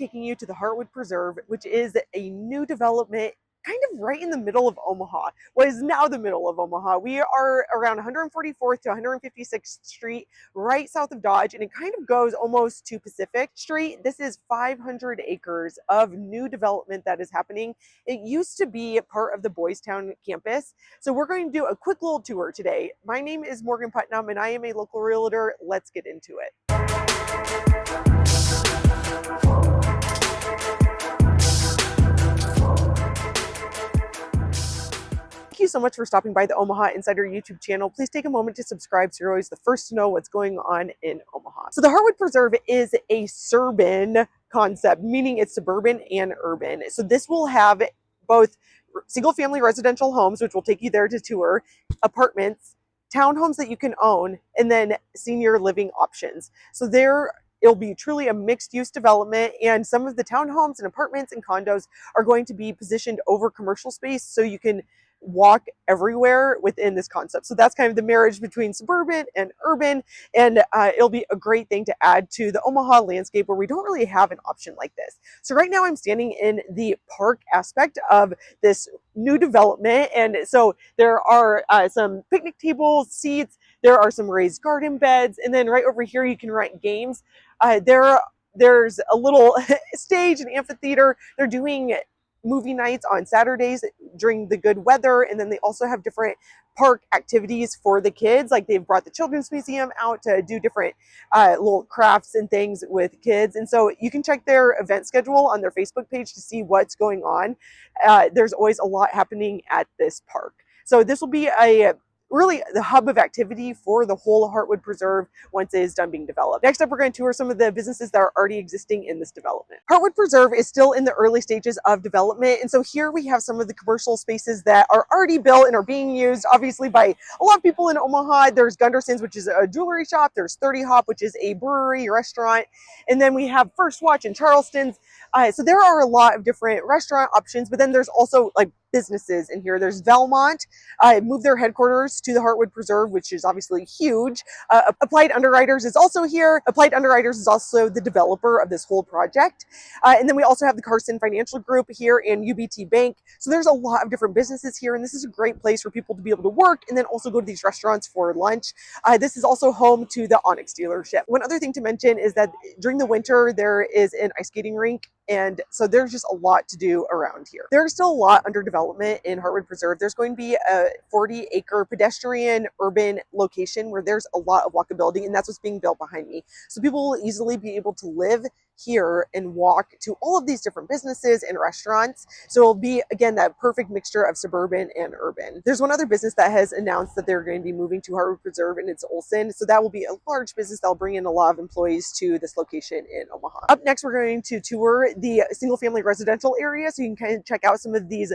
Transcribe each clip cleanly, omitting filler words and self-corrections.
taking you to the Heartwood Preserve, which is a new development kind of right in the middle of Omaha, what is now the middle of Omaha. We are around 144th to 156th Street, right south of Dodge, and it kind of goes almost to Pacific Street. This is 500 acres of new development that is happening. It used to be part of the Boys Town campus, so we're going to do a quick little tour today. My name is Morgan Putnam, and I am a local realtor. Let's get into it. Thank you so much for stopping by the Omaha Insider YouTube channel. Please take a moment to subscribe so you're always the first to know what's going on in Omaha. So the Heartwood Preserve is a suburban concept, meaning it's suburban and urban. So this will have both single family residential homes, which will take you there to tour, apartments, townhomes that you can own, and then senior living options. So it'll be truly a mixed use development, and some of the townhomes and apartments and condos are going to be positioned over commercial space so you can walk everywhere within this concept. So that's kind of the marriage between suburban and urban, and it'll be a great thing to add to the Omaha landscape where we don't really have an option like this. So right now I'm standing in the park aspect of this new development, and so there are some picnic tables, seats, there are some raised garden beds, and then right over here you can rent games. There's a little stage and amphitheater. They're doing movie nights on Saturdays during the good weather, and then they also have different park activities for the kids. Like they've brought the Children's Museum out to do different little crafts and things with kids, and so you can check their event schedule on their Facebook page to see what's going on. There's always a lot happening at this park, so this will be really the hub of activity for the whole Heartwood Preserve once it is done being developed. Next up, we're going to tour some of the businesses that are already existing in this development. Heartwood Preserve is still in the early stages of development, and so here we have some of the commercial spaces that are already built and are being used, obviously, by a lot of people in Omaha. There's Gunderson's, which is a jewelry shop. There's 30 Hop, which is a brewery, restaurant, and then we have First Watch and Charleston's. So there are a lot of different restaurant options, but then there's also like businesses in here. There's Velmont, moved their headquarters to the Heartwood Preserve, which is obviously huge. Applied Underwriters is also here. Applied Underwriters is also the developer of this whole project. And then we also have the Carson Financial Group here and UBT Bank. So there's a lot of different businesses here, and this is a great place for people to be able to work and then also go to these restaurants for lunch. This is also home to the Onyx dealership. One other thing to mention is that during the winter, there is an ice skating rink, and so there's just a lot to do around here. There's still a lot under development in Heartwood Preserve. There's going to be a 40-acre pedestrian urban location where there's a lot of walkability, and that's what's being built behind me. So people will easily be able to live here and walk to all of these different businesses and restaurants. So it'll be, again, that perfect mixture of suburban and urban. There's one other business that has announced that they're going to be moving to Heartwood Preserve, and it's Olson. So that will be a large business that'll bring in a lot of employees to this location in Omaha. Up next, we're going to tour the single family residential area, so you can kind of check out some of these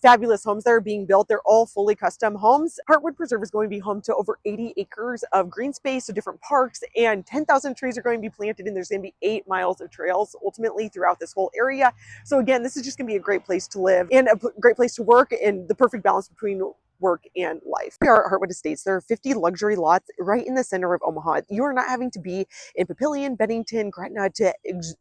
fabulous homes that are being built. They're all fully custom homes. Heartwood Preserve is going to be home to over 80 acres of green space, so different parks, and 10,000 trees are going to be planted, and there's going to be 8 miles of trails ultimately throughout this whole area. So again, this is just going to be a great place to live and a great place to work, and the perfect balance between work and life. We are at Heartwood Estates. There are 50 luxury lots right in the center of Omaha. You are not having to be in Papillion, Bennington, Gretna to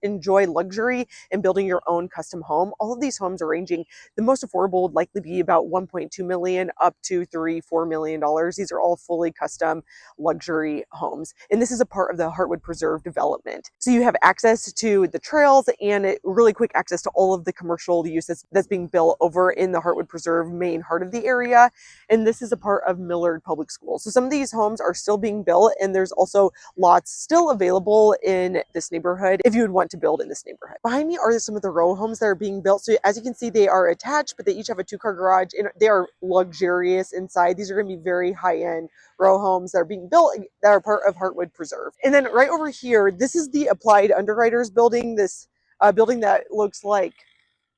enjoy luxury and building your own custom home. All of these homes are ranging, the most affordable would likely be about $1.2 million up to $3-4 million. These are all fully custom luxury homes, and this is a part of the Heartwood Preserve development. So you have access to the trails and really quick access to all of the commercial use that's being built over in the Heartwood Preserve main heart of the area. And this is a part of Millard Public Schools. So some of these homes are still being built, and there's also lots still available in this neighborhood if you would want to build in this neighborhood. Behind me are some of the row homes that are being built. So as you can see, they are attached, but they each have a 2-car garage, and they are luxurious inside. These are going to be very high-end row homes that are being built that are part of Heartwood Preserve. And then right over here, this is the Applied Underwriters building, this building that looks like,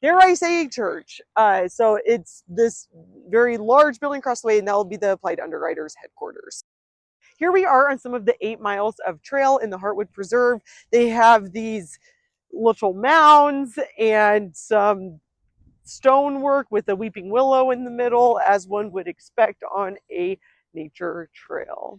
dare I say, church. So it's this very large building across the way, and that will be the Applied Underwriters headquarters. Here we are on some of the 8 miles of trail in the Heartwood Preserve. They have these little mounds and some stonework with a weeping willow in the middle, as one would expect on a nature trail.